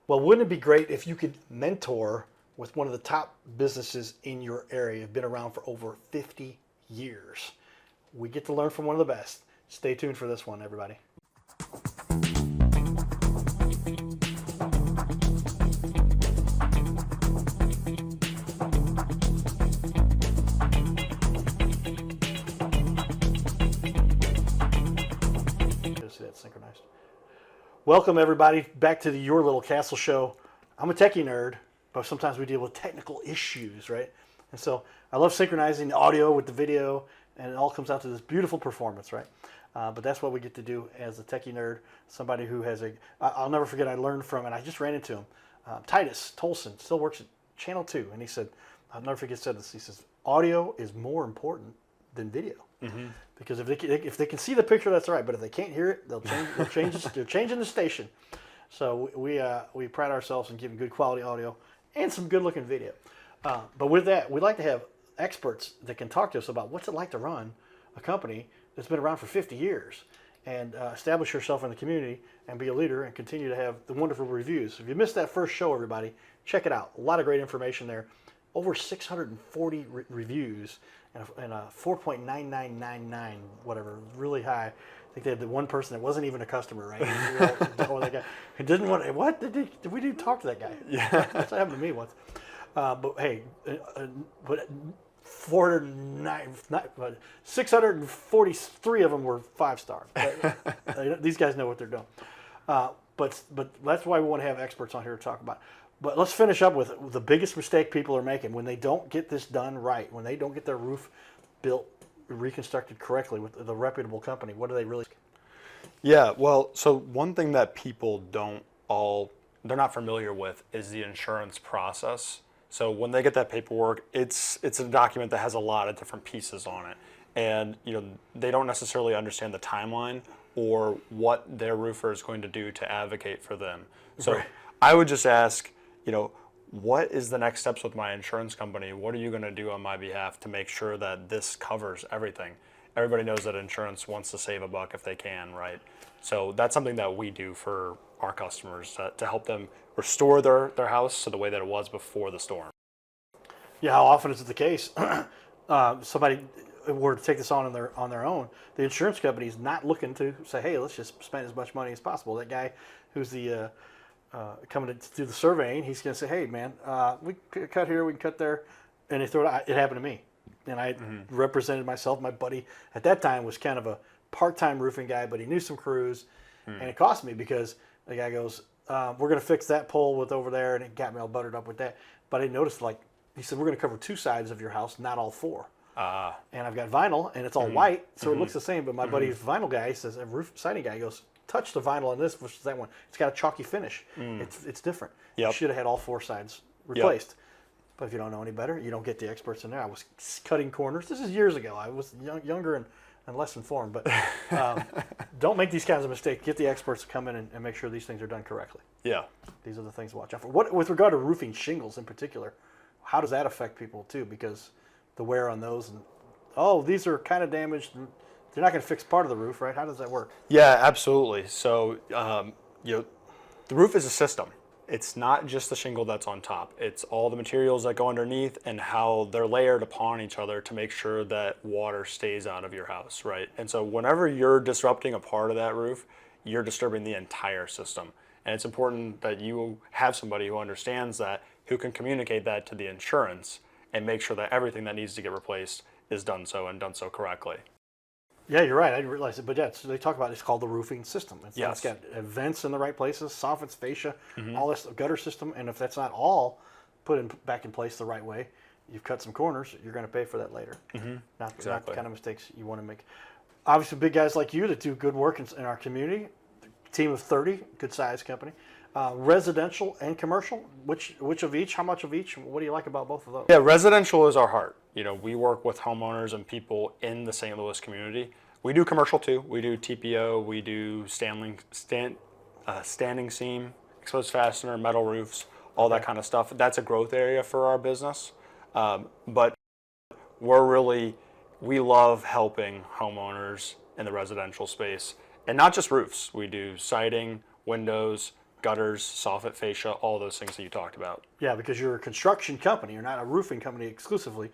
Well, wouldn't it be great if you could mentor with one of the top businesses in your area, have been around for over 50 years. We get to learn from one of the best. Stay tuned for this one, everybody. See that synchronized. Welcome, everybody, back to the Your Little Castle Show. I'm a techie nerd, but sometimes we deal with technical issues, right? And so I love synchronizing the audio with the video, and it all comes out to this beautiful performance, right? But that's what we get to do as a techie nerd, somebody who has I'll never forget, I learned from, and I just ran into him, Titus Tolson, still works at Channel 2, and he said, I'll never forget said this, he says, audio is more important than video. Mm-hmm. Because if they can see the picture, that's all right. But if they can't hear it, they're changing the station. So we pride ourselves in giving good quality audio and some good looking video. But with that, we'd like to have experts that can talk to us about what's it like to run a company that's been around for 50 years and establish yourself in the community and be a leader and continue to have the wonderful reviews. If you missed that first show, everybody, check it out. A lot of great information there. Over 640 reviews and a 4.9999, whatever, really high. I think they had the one person that wasn't even a customer, right? That guy who didn't want. What did we didn't talk to that guy? Yeah, that's what happened to me once. But hey, but 643 of them were 5-star. These guys know what they're doing. But that's why we want to have experts on here to talk about it. But let's finish up with the biggest mistake people are making when they don't get this done right, when they don't get their roof built, reconstructed correctly with the reputable company. What do they really? Yeah, well, so one thing that people they're not familiar with is the insurance process. So when they get that paperwork, it's a document that has a lot of different pieces on it. And they don't necessarily understand the timeline or what their roofer is going to do to advocate for them. So right. I would just ask, what is the next steps with my insurance company? What are you going to do on my behalf to make sure that this covers everything? Everybody knows that insurance wants to save a buck if they can, right? So that's something that we do for our customers to help them restore their house to the way that it was before the storm. Yeah, how often is it the case? Somebody were to take this on their own. The insurance company is not looking to say, hey, let's just spend as much money as possible. That guy who's the coming to do the surveying, he's going to say, hey, man, we can cut here, we can cut there. And they throw it out. It happened to me. And I represented myself. My buddy at that time was kind of a part-time roofing guy, but he knew some crews. And it cost me because the guy goes, we're going to fix that pole with over there. And it got me all buttered up with that. But I noticed, he said, we're going to cover 2 sides of your house, not all 4. And I've got vinyl, and it's all white, so it looks the same. But my buddy's vinyl guy, he says, a roof siding guy, he goes, touch the vinyl on this versus that one. It's got a chalky finish. It's different. Yep. You should have had all 4 sides replaced. Yep. But if you don't know any better, you don't get the experts in there. I was cutting corners. This is years ago. I was younger and less informed. But don't make these kinds of mistakes. Get the experts to come in and make sure these things are done correctly. Yeah. These are the things to watch out for. With regard to roofing shingles in particular, how does that affect people too? Because the wear on those, these are kind of damaged. They're not going to fix part of the roof, right? How does that work? Yeah, absolutely. So, the roof is a system. It's not just the shingle that's on top. It's all the materials that go underneath and how they're layered upon each other to make sure that water stays out of your house, right? And so whenever you're disrupting a part of that roof, you're disturbing the entire system. And it's important that you have somebody who understands that, who can communicate that to the insurance and make sure that everything that needs to get replaced is done so correctly. Yeah, you're right. I didn't realize it, but yeah, so they talk about it's called the roofing system. It's got vents in the right places, soffits, fascia, all this gutter system, and if that's not all put back in place the right way, you've cut some corners. You're going to pay for that later. Not the kind of mistakes you want to make. Obviously, big guys like you that do good work in our community. Team of 30, good size company. Residential and commercial. Which of each? How much of each? What do you like about both of those? Yeah, residential is our heart. We work with homeowners and people in the St. Louis community. We do commercial too. We do TPO. We do standing seam, exposed fastener, metal roofs, all that kind of stuff. That's a growth area for our business. But we love helping homeowners in the residential space, and not just roofs. We do siding, windows, gutters, soffit, fascia, all those things that you talked about. Yeah, because you're a construction company. You're not a roofing company exclusively.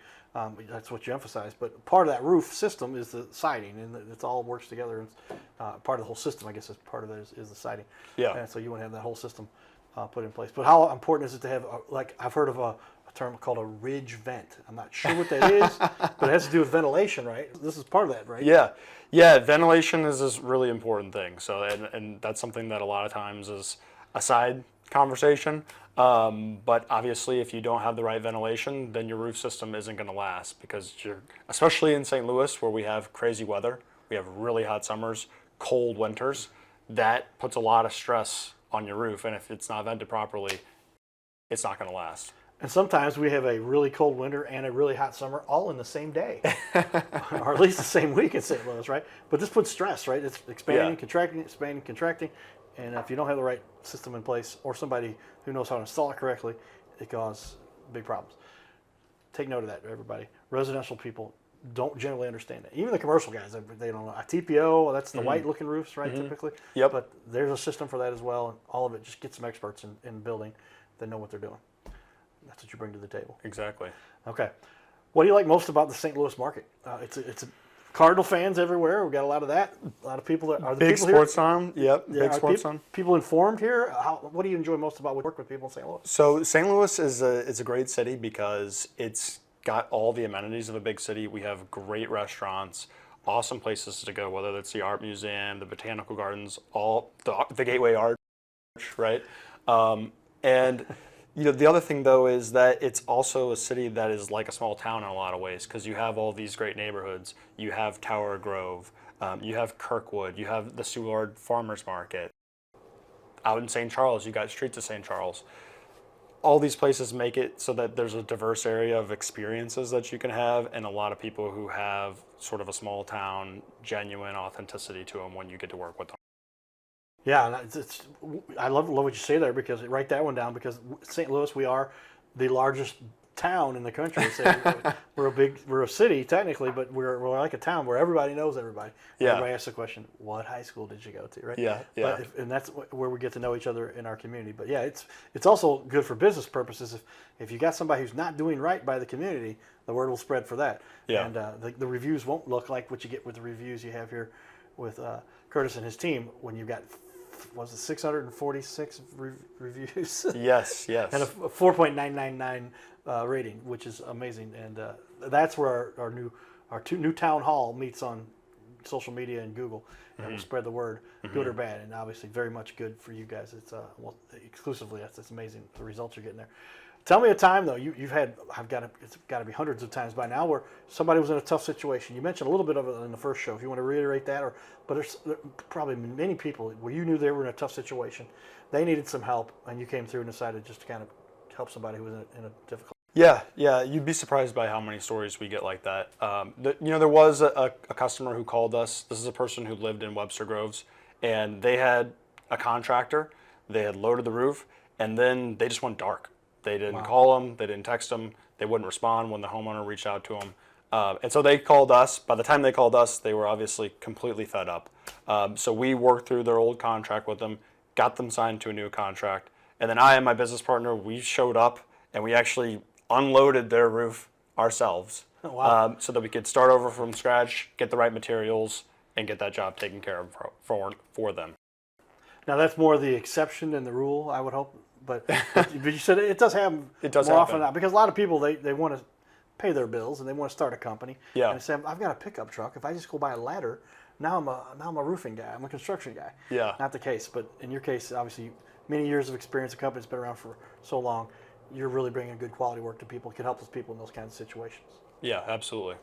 That's what you emphasize. But part of that roof system is the siding, and it all works together. And part of the whole system, I guess, is part of it is the siding. Yeah. And so you want to have that whole system put in place. But how important is it to have, like, I've heard of a term called a ridge vent. I'm not sure what that is, but it has to do with ventilation, right? This is part of that, right? Yeah, yeah. Ventilation is this really important thing. So, and that's something that a lot of times is a side conversation. But obviously, if you don't have the right ventilation, then your roof system isn't going to last because especially in St. Louis where we have crazy weather, we have really hot summers, cold winters. That puts a lot of stress on your roof, and if it's not vented properly, it's not going to last. And sometimes we have a really cold winter and a really hot summer all in the same day, or at least the same week in St. Louis, right? But this puts stress, right? It's expanding, contracting, expanding, contracting. And if you don't have the right system in place or somebody who knows how to install it correctly, it causes big problems. Take note of that, everybody. Residential people don't generally understand it. Even the commercial guys, they don't know. A TPO, that's the white-looking roofs, right, typically? Yep. But there's a system for that as well, and all of it, just get some experts in building that know what they're doing. That's what you bring to the table. Exactly. Okay. What do you like most about the St. Louis market? It's a Cardinal fans everywhere. We've got a lot of that. A lot of people that are the Big people sports here. on. Yep. Yeah, Big sports on. People informed here. What do you enjoy most about work with people in St. Louis? So St. Louis is a great city because it's got all the amenities of a big city. We have great restaurants, awesome places to go, whether it's the art museum, the botanical gardens, all the Gateway Arch, right? And the other thing though is that it's also a city that is like a small town in a lot of ways because you have all these great neighborhoods. You have Tower Grove, you have Kirkwood, you have the Soulard Farmers Market. Out in St. Charles, you got Streets of St. Charles. All these places make it so that there's a diverse area of experiences that you can have, and a lot of people who have sort of a small town, genuine authenticity to them when you get to work with them. Yeah, and I love what you say there because write that one down because St. Louis, we are the largest town in the country. So we're a city technically, but we're like a town where everybody knows everybody. Yeah. Everybody asks the question, "What high school did you go to?" Right? Yeah, yeah. And that's where we get to know each other in our community. But yeah, it's also good for business purposes. If you got somebody who's not doing right by the community, the word will spread for that. Yeah. And the reviews won't look like what you get with the reviews you have here with Curtis and his team when you've got. Was it 646 reviews? Yes, yes. And a 4.999 rating, which is amazing. And that's where our new town hall meets on social media and Google, and we'll spread the word, good or bad. And obviously, very much good for you guys. It's exclusively. That's amazing. The results you're getting there. Tell me a time though you've had. It's got to be hundreds of times by now where somebody was in a tough situation. You mentioned a little bit of it in the first show. If you want to reiterate that, but there's probably many people where you knew they were in a tough situation, they needed some help, and you came through and decided just to kind of help somebody who was in a difficult. Yeah, you'd be surprised by how many stories we get like that. There was a customer who called us. This is a person who lived in Webster Groves, and they had a contractor. They had loaded the roof, and then they just went dark. They didn't call them. They didn't text them. They wouldn't respond when the homeowner reached out to them. And so they called us. By the time they called us, they were obviously completely fed up. So we worked through their old contract with them, got them signed to a new contract. And then I and my business partner, we showed up and we actually unloaded their roof ourselves. Wow. So that we could start over from scratch, get the right materials, and get that job taken care of for them. Now that's more the exception than the rule, I would hope. But you said it does happen It more often now because a lot of people they want to pay their bills and they want to start a company. Yeah. And they say, I've got a pickup truck. If I just go buy a ladder, now I'm a roofing guy. I'm a construction guy. Yeah. Not the case, but in your case, obviously, many years of experience. The company's been around for so long. You're really bringing good quality work to people. It can help those people in those kinds of situations. Yeah, absolutely.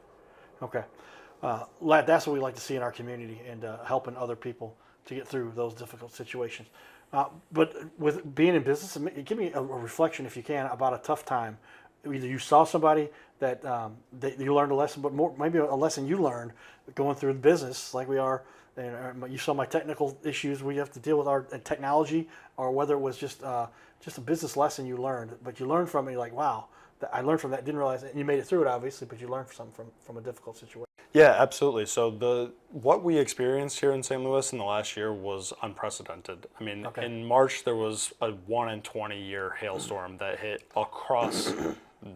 Okay. That's what we like to see in our community and helping other people to get through those difficult situations. But with being in business, give me a reflection, if you can, about a tough time. Either you saw somebody that you learned a lesson, but maybe a lesson you learned going through the business like we are. And you saw my technical issues. We have to deal with our technology, or whether it was just a business lesson you learned. But you learned from it. You're like, wow, I learned from that. Didn't realize it. And you made it through it, obviously, but you learned something from a difficult situation. Yeah, absolutely. So what we experienced here in St. Louis in the last year was unprecedented. I mean, in March there was a 1 in 20 year hailstorm that hit across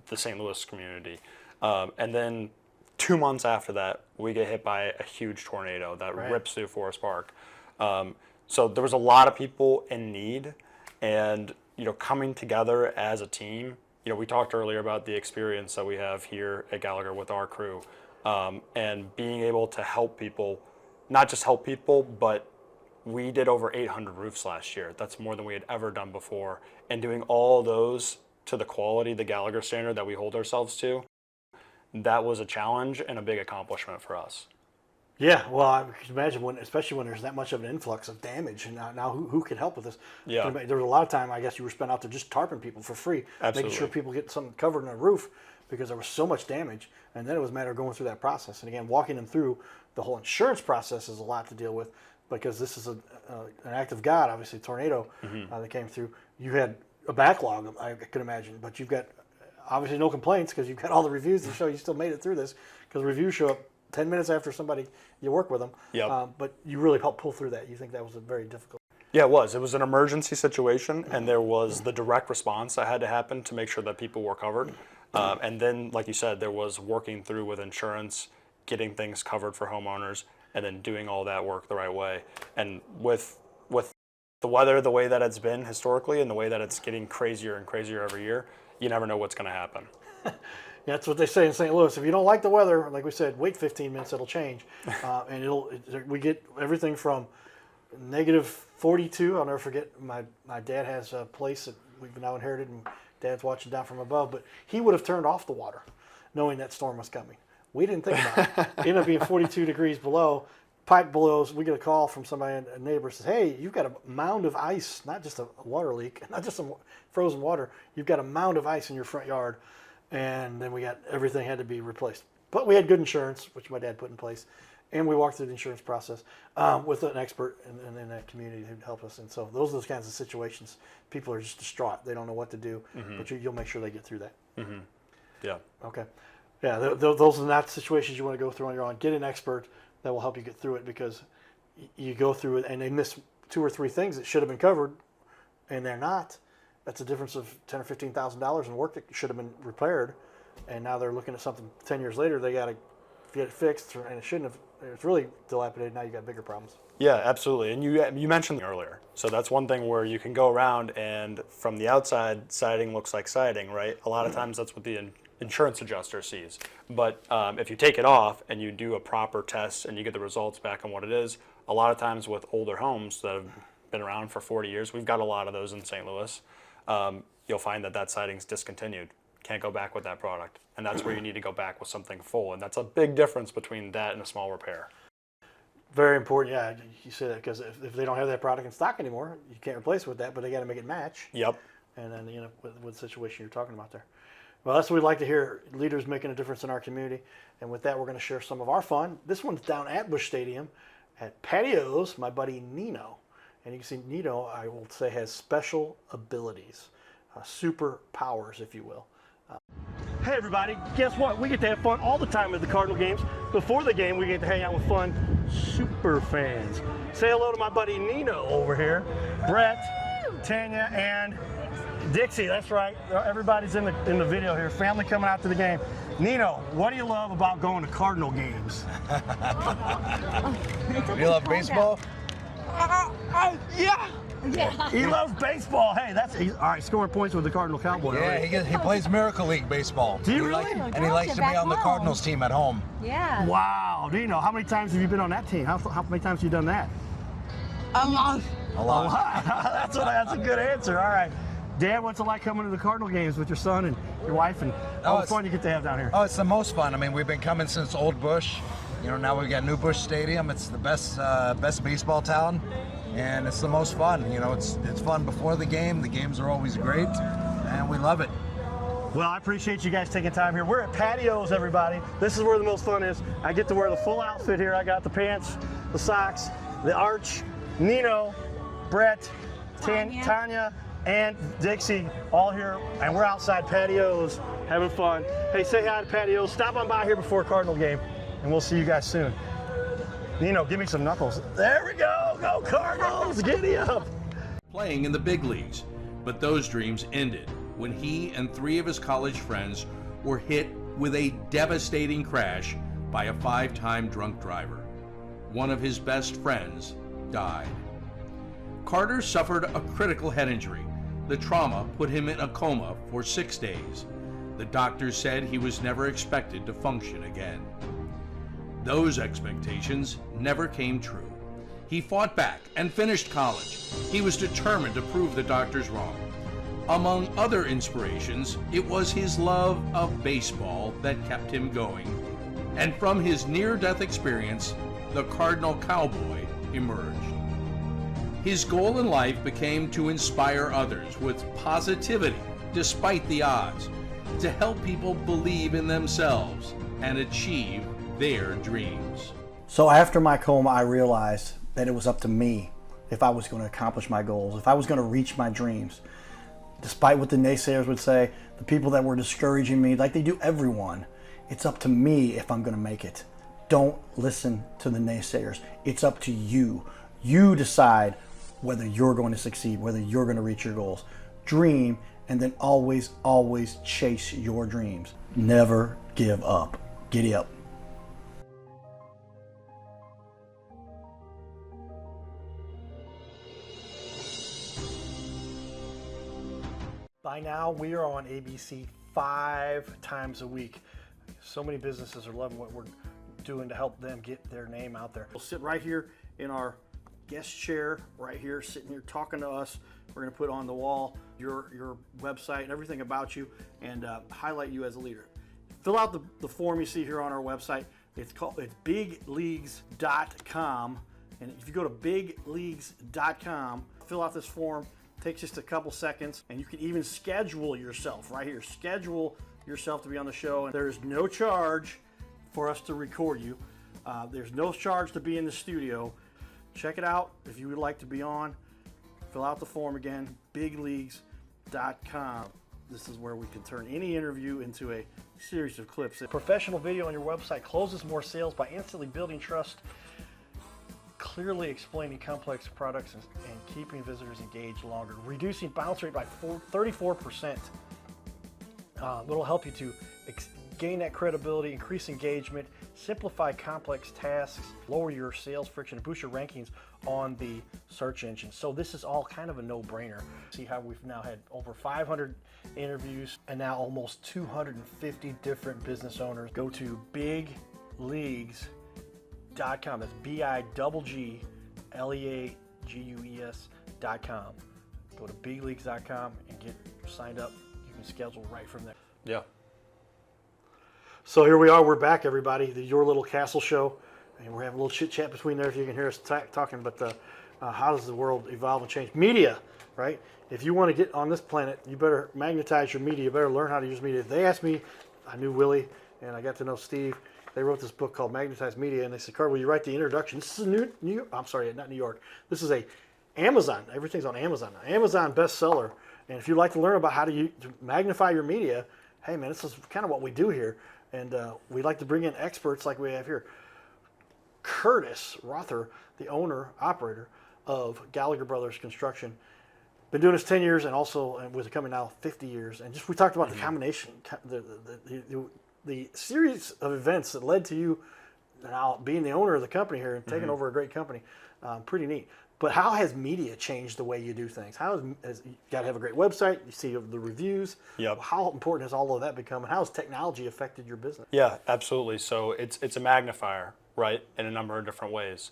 the St. Louis community, and then 2 months after that we get hit by a huge tornado that rips through Forest Park. So there was a lot of people in need, and coming together as a team. We talked earlier about the experience that we have here at Gallagher with our crew. And being able to help people, not just help people, but we did over 800 roofs last year. That's more than we had ever done before. And doing all those to the quality, the Gallagher standard that we hold ourselves to, that was a challenge and a big accomplishment for us. Yeah, well, I can imagine especially when there's that much of an influx of damage, and now who can help with this? Yeah. There was a lot of time, I guess, you were spent out there just tarping people for free, Absolutely. making sure people get something covered in their roof because there was so much damage, and then it was a matter of going through that process. And again, walking them through the whole insurance process is a lot to deal with because this is an act of God, obviously, a tornado that came through. You had a backlog, I could imagine, but you've got obviously no complaints because you've got all the reviews to show you still made it through this because reviews show up 10 minutes after somebody you work with them. Yep. But you really helped pull through that. You think that was a very difficult. Yeah, it was. It was an emergency situation, and there was the direct response that had to happen to make sure that people were covered. And then, like you said, there was working through with insurance, getting things covered for homeowners, and then doing all that work the right way. And with the weather the way that it's been historically and the way that it's getting crazier and crazier every year, you never know what's going to happen. That's what they say in St. Louis. If you don't like the weather, like we said, wait 15 minutes, it'll change. And we get everything from negative 42. I'll never forget, my dad has a place that we've now inherited, and Dad's watching down from above, but he would have turned off the water knowing that storm was coming. We didn't think about it. It ended up being 42 degrees below. Pipe blows. We get a call from somebody, a neighbor says, hey, you've got a mound of ice, not just a water leak, not just some frozen water. You've got a mound of ice in your front yard. And then everything had to be replaced. But we had good insurance, which my dad put in place. And we walked through the insurance process with an expert in that community who helped us. And so those are those kinds of situations. People are just distraught. They don't know what to do. But you'll make sure they get through that. Yeah. Okay. Yeah, those are not situations you want to go through on your own. Get an expert that will help you get through it because you go through it and they miss 2 or 3 things that should have been covered, and they're not. That's a difference of $10,000 or $15,000 in work that should have been repaired, and now they're looking at something 10 years later. They got to get it fixed, and it shouldn't have. It's really dilapidated. Now you got bigger problems. Yeah, absolutely. And you mentioned earlier, so that's one thing where you can go around and from the outside, siding looks like siding, right? A lot of times that's what the insurance adjuster sees. But if you take it off and you do a proper test and you get the results back on what it is, a lot of times with older homes that have been around for 40 years, we've got a lot of those in St. Louis. You'll find that siding's discontinued. Can't go back with that product. And that's where you need to go back with something full. And that's a big difference between that and a small repair. Very important, yeah. You say that because if they don't have that product in stock anymore, you can't replace it with that, but they got to make it match. Yep. And then, with the situation you're talking about there. Well, that's what we'd like to hear, leaders making a difference in our community. And with that, we're going to share some of our fun. This one's down at Busch Stadium at Patios, my buddy Nino. And you can see Nino, I will say, has special abilities, superpowers, if you will. Hey everybody, guess what? We get to have fun all the time at the Cardinal games. Before the game, we get to hang out with fun super fans. Say hello to my buddy Nino over here. Brett, Tanya, and Dixie, that's right. Everybody's in the video here. Family coming out to the game. Nino, what do you love about going to Cardinal games? You love baseball? Yeah. He loves baseball. Hey, all right. Scoring points with the Cardinal Cowboy. Yeah, right? he plays Miracle League baseball. Do you really? And he likes to be on the Cardinals team at home. Yeah. Wow. Do you know how many times have you been on that team? How many times have you done that? A lot. A lot. That's a good answer. All right. Dad, what's it like coming to the Cardinal games with your son and your wife and all the fun you get to have down here? Oh, it's the most fun. I mean, we've been coming since Old Busch. Now we've got New Busch Stadium. It's the best baseball town, and it's the most fun. It's fun before the game. The games are always great, and we love it. Well, I appreciate you guys taking time here. We're at Patios, everybody. This is where the most fun is. I get to wear the full outfit here. I got the pants, the socks, the arch, Nino, Brett, Tanya, and Dixie all here, and we're outside Patios having fun. Hey, say hi to Patios. Stop on by here before a Cardinal game and we'll see you guys soon. Nino, give me some knuckles. There we go. Go Cardinals. Giddy up. Playing in the big leagues, but those dreams ended when he and 3 of his college friends were hit with a devastating crash by a 5-time drunk driver. One of his best friends died. Carter suffered a critical head injury. The trauma put him in a coma for 6 days. The doctors said he was never expected to function again. Those expectations never came true. He fought back and finished college. He was determined to prove the doctors wrong. Among other inspirations, it was his love of baseball that kept him going. And from his near-death experience, the Cardinal Cowboy emerged. His goal in life became to inspire others with positivity despite the odds, to help people believe in themselves and achieve their dreams. So after my coma, I realized that it was up to me if I was going to accomplish my goals, if I was going to reach my dreams. Despite what the naysayers would say, the people that were discouraging me, like they do everyone, it's up to me if I'm going to make it. Don't listen to the naysayers. It's up to you. You decide whether you're going to succeed, whether you're going to reach your goals. Dream, and then always, always chase your dreams. Never give up. Giddy up. By now, we are on ABC 5 times a week. So many businesses are loving what we're doing to help them get their name out there. We'll sit right here in our guest chair, right here, sitting here talking to us. We're going to put on the wall your website and everything about you, and highlight you as a leader. Fill out the form you see here on our website. It's bigleagues.com, and if you go to bigleagues.com, fill out this form. Takes just a couple seconds, and you can even schedule yourself right here. Schedule yourself to be on the show, and there's no charge for us to record you. There's no charge to be in the studio. Check it out if you would like to be on. Fill out the form again, bigleagues.com. This is where we can turn any interview into a series of clips. Professional video on your website closes more sales by instantly building trust, clearly explaining complex products, and keeping visitors engaged longer. Reducing bounce rate by 34%. It'll help you to gain that credibility, increase engagement, simplify complex tasks, lower your sales friction, and boost your rankings on the search engine. So this is all kind of a no-brainer. See how we've now had over 500 interviews and now almost 250 different business owners. Go to bigleagues.com. That's bigleagues.com. Go to bigleagues.com and get signed up. You can schedule right from there. Yeah. So here we are. We're back, everybody. The Your Little Castle Show, and we're having a little chit chat between there if you can hear us talking. But how does the world evolve and change? Media, right? If you want to get on this planet, you better magnetize your media. You better learn how to use media. They asked me. I knew Willie, and I got to know Steve. They wrote this book called Magnetize Media, and they said, "Card, will you write the introduction?" This is a New York. I'm sorry, not New York. This is a Amazon. Everything's on Amazon. Amazon bestseller. And if you'd like to learn about how to magnify your media, hey man, this is kind of what we do here. And we like to bring in experts like we have here. Curtis Rother, the owner, operator of Gallagher Brothers Construction. Been doing this 10 years, and also with the company now 50 years. And just we talked about the combination, the series of events that led to you now being the owner of the company here and taking over a great company. Pretty neat. But how has media changed the way you do things? How has you got to have a great website? You see the reviews. Yep. How important has all of that become, and how has technology affected your business? Yeah, absolutely. So it's a magnifier, right, in a number of different ways.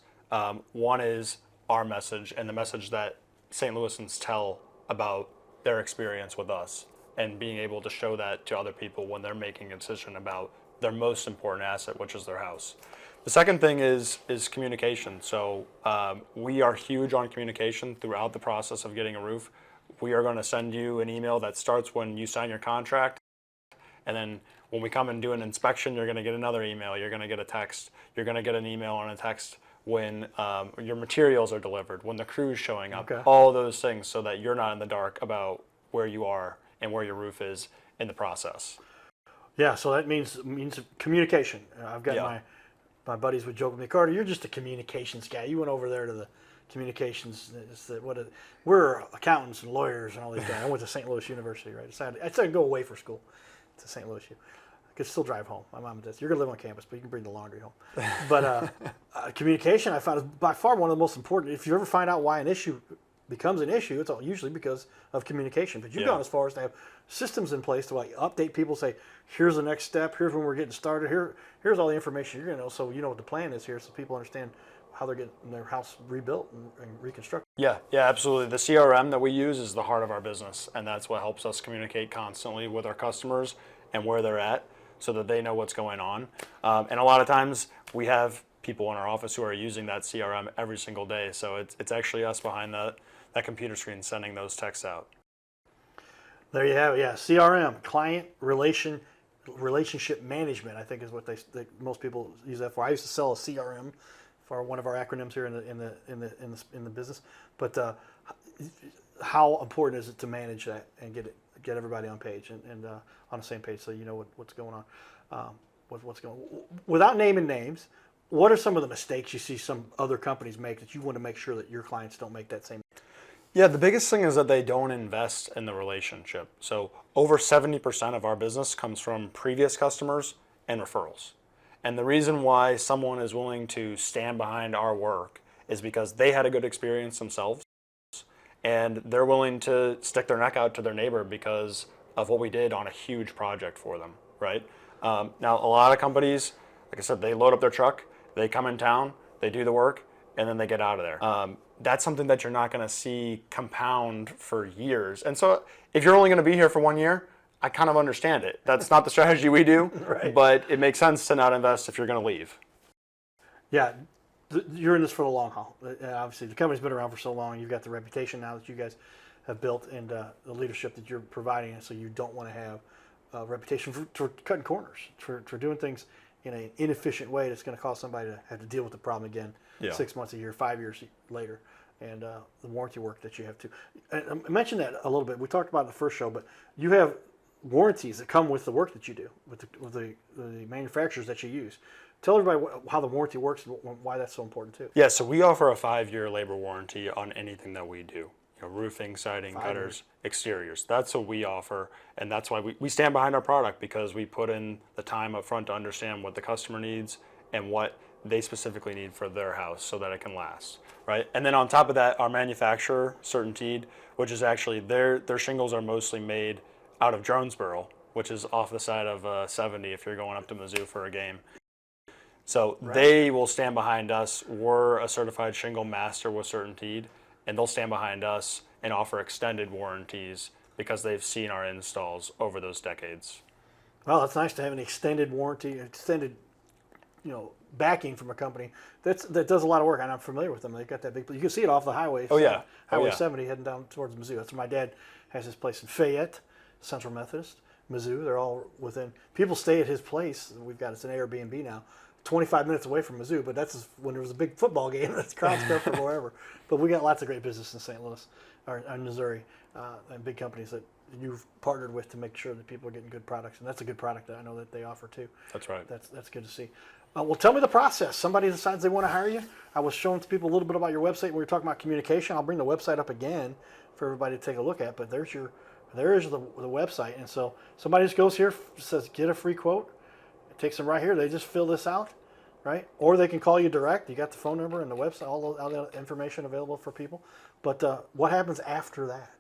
One is our message and the message that St. Louisans tell about their experience with us, and being able to show that to other people when they're making a decision about their most important asset, which is their house. The second thing is communication. So we are huge on communication throughout the process of getting a roof. We are going to send you an email that starts when you sign your contract, and then when we come and do an inspection, you're going to get another email. You're going to get a text. You're going to get an email and a text when your materials are delivered, when the crew's showing up, all those things, so that you're not in the dark about where you are and where your roof is in the process. Yeah, so that means communication. I've got my buddies would joke with me, Carter, you're just a communications guy. You went over there to the communications. We're accountants and lawyers and all these guys. I went to St. Louis University, right? I decided to go away for school to St. Louis U. I could still drive home. My mom and dad. You're gonna live on campus, but you can bring the laundry home. But communication, I found, is by far one of the most important. If you ever find out why an issue becomes an issue, it's usually because of communication. But you've gone as far as to have systems in place to update people, say, here's the next step, here's when we're getting started, here's all the information you're gonna know, so you know what the plan is here, so people understand how they're getting their house rebuilt and reconstructed. Yeah, absolutely. The CRM that we use is the heart of our business, and that's what helps us communicate constantly with our customers and where they're at, so that they know what's going on. And a lot of times we have people in our office who are using that CRM every single day, so it's actually us behind that computer screen sending those texts out. There you have it. Yeah, CRM, client relationship management, I think is what most people use that for. I used to sell a CRM for one of our acronyms here in the business. But how important is it to manage that and get everybody on page and on the same page, so you know what's going on, what's going on. Without naming names, what are some of the mistakes you see some other companies make that you want to make sure that your clients don't make that same? Yeah, the biggest thing is that they don't invest in the relationship. So over 70% of our business comes from previous customers and referrals. And the reason why someone is willing to stand behind our work is because they had a good experience themselves, and they're willing to stick their neck out to their neighbor because of what we did on a huge project for them, right? Now, a lot of companies, like I said, they load up their truck, they come in town, they do the work, and then they get out of there. That's something that you're not going to see compound for years. And so if you're only going to be here for 1 year, I kind of understand it. That's not the strategy we do, Right. But it makes sense to not invest if you're going to leave. Yeah, you're in this for the long haul. Obviously, the company's been around for so long. You've got the reputation now that you guys have built, and the leadership that you're providing. So you don't want to have a reputation for cutting corners, for doing things in an inefficient way that's going to cause somebody to have to deal with the problem again 6 months, a year, 5 years later. And the warranty work that you have too. And I mentioned that a little bit. We talked about it in the first show, but you have warranties that come with the work that you do, with the manufacturers that you use. Tell everybody how the warranty works and why that's so important too. Yeah, so we offer a 5-year labor warranty on anything that we do. Roofing, siding, gutters, exteriors. That's what we offer, and that's why we stand behind our product, because we put in the time up front to understand what the customer needs and what they specifically need for their house so that it can last, right? And then on top of that, our manufacturer certainty, which is actually their shingles are mostly made out of Jonesboro, which is off the side of 70 if you're going up to Mizzou for a game. So They will stand behind us. We're a certified shingle master with certainty, and they'll stand behind us and offer extended warranties because they've seen our installs over those decades. Well, it's nice to have an extended warranty, extended, backing from a company that does a lot of work, and I'm familiar with them. They've got that big. You can see it off the highway. Highway 70 heading down towards Mizzou. That's where my dad has his place in Fayette, Central Methodist, Mizzou. They're all within. People stay at his place. It's an Airbnb now. 25 minutes away from Mizzou, but that's when there was a big football game. That's crowds come from wherever. But we got lots of great business in St. Louis or in Missouri, and big companies that you've partnered with to make sure that people are getting good products, and that's a good product that I know that they offer too. That's right. That's good to see. Well, tell me the process. Somebody decides they want to hire you. I was showing to people a little bit about your website. We were talking about communication. I'll bring the website up again for everybody to take a look at. But there is the website, and so somebody just goes here, says get a free quote. It takes them right here. They just fill this out, right? Or they can call you direct. You got the phone number and the website, all the information available for people. But what happens after that?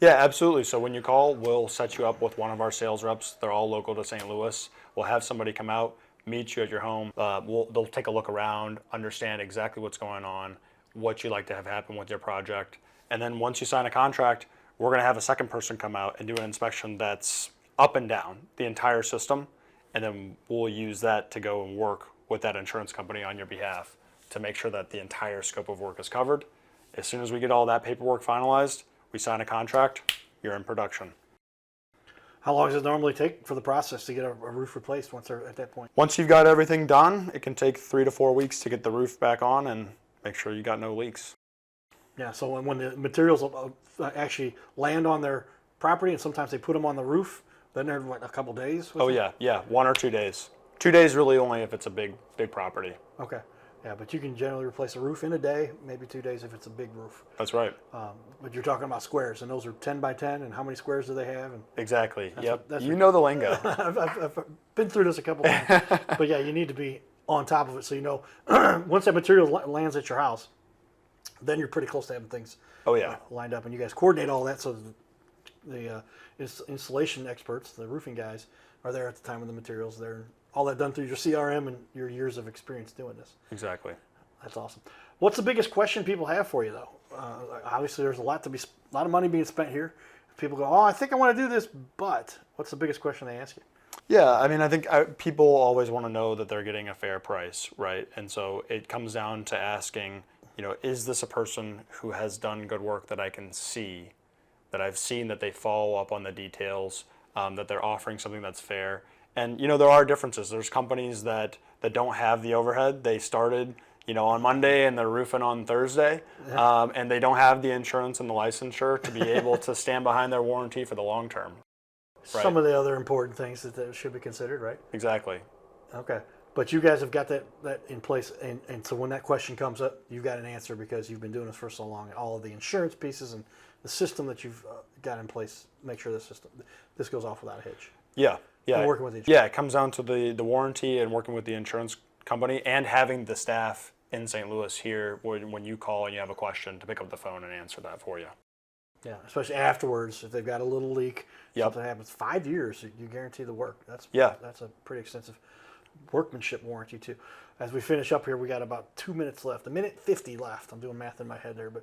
Yeah, absolutely. So when you call, we'll set you up with one of our sales reps. They're all local to St. Louis. We'll have somebody come out, meet you at your home. They'll take a look around, understand exactly what's going on, what you'd like to have happen with your project. And then once you sign a contract, we're going to have a second person come out and do an inspection that's up and down the entire system. And then we'll use that to go and work with that insurance company on your behalf to make sure that the entire scope of work is covered. As soon as we get all that paperwork finalized, we sign a contract, you're in production. How long does it normally take for the process to get a roof replaced once they're at that point? Once you've got everything done, it can take 3 to 4 weeks to get the roof back on and make sure you got no leaks. Yeah, so when the materials actually land on their property, and sometimes they put them on the roof, then they're a couple days? Yeah, 1 or 2 days. 2 days really only if it's a big property. Okay. Yeah, but you can generally replace a roof in a day, maybe 2 days if it's a big roof. That's right. But you're talking about squares, and those are 10 by 10, and how many squares do they have? And Exactly. Yep. that's You know the lingo. I've been through this a couple times. But yeah, you need to be on top of it so you know once that material lands at your house, then you're pretty close to having things Oh yeah. lined up. And you guys coordinate all that so the installation experts, the roofing guys, are there at the time of the materials. They're all that done through your CRM and your years of experience doing this. Exactly. That's awesome. What's the biggest question people have for you, though? Obviously, there's a lot of money being spent here. People go, "Oh, I think I want to do this," but what's the biggest question they ask you? Yeah, I mean, I think people always want to know that they're getting a fair price, right? And so it comes down to asking, is this a person who has done good work that I can see, that I've seen that they follow up on the details, that they're offering something that's fair. And, there are differences. There's companies that don't have the overhead. They started, on Monday and they're roofing on Thursday, and they don't have the insurance and the licensure to be able to stand behind their warranty for the long term. Right. Some of the other important things that should be considered, right? Exactly. Okay. But you guys have got that in place, and so when that question comes up, you've got an answer because you've been doing this for so long, and all of the insurance pieces and the system that you've got in place, make sure this goes off without a hitch. Yeah. Yeah. And working with each Yeah, it comes down to the warranty and working with the insurance company and having the staff in St. Louis here when you call and you have a question to pick up the phone and answer that for you. Yeah, especially afterwards, if they've got a little leak, Yep. something happens. 5 years, you guarantee the work. That's a pretty extensive workmanship warranty too. As we finish up here, we got about 2 minutes left, 1:50 left. I'm doing math in my head there, but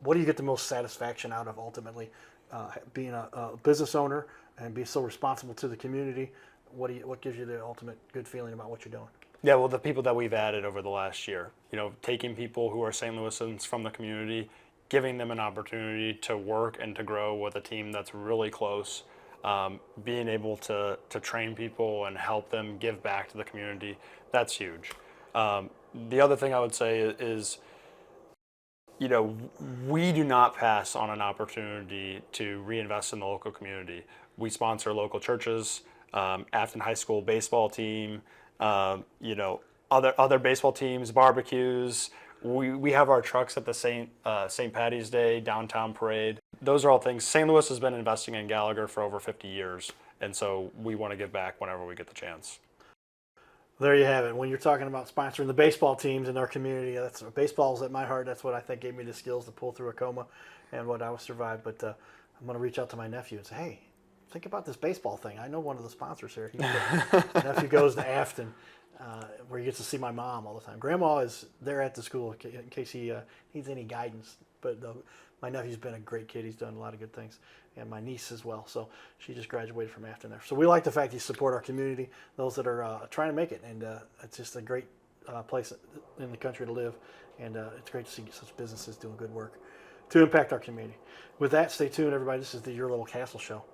what do you get the most satisfaction out of ultimately being a business owner and be so responsible to the community? What gives you the ultimate good feeling about what you're doing? Yeah, well, the people that we've added over the last year, taking people who are St. Louisans from the community, giving them an opportunity to work and to grow with a team that's really close, being able to train people and help them give back to the community, that's huge. The other thing I would say is, we do not pass on an opportunity to reinvest in the local community. We sponsor local churches, Afton High School baseball team, other baseball teams, barbecues. We have our trucks at the St. Patty's Day downtown parade. Those are all things. St. Louis has been investing in Gallagher for over 50 years, and so we want to give back whenever we get the chance. There you have it. When you're talking about sponsoring the baseball teams in our community, baseball's at my heart. That's what I think gave me the skills to pull through a coma and what I was survived. But I'm going to reach out to my nephew and say, hey, think about this baseball thing. I know one of the sponsors here. My nephew goes to Afton, where he gets to see my mom all the time. Grandma is there at the school in case he needs any guidance. But my nephew's been a great kid. He's done a lot of good things. And my niece as well. So she just graduated from Afton there. So we like the fact you support our community, those that are trying to make it. And it's just a great place in the country to live. And it's great to see such businesses doing good work to impact our community. With that, stay tuned, everybody. This is the Your Little Castle Show.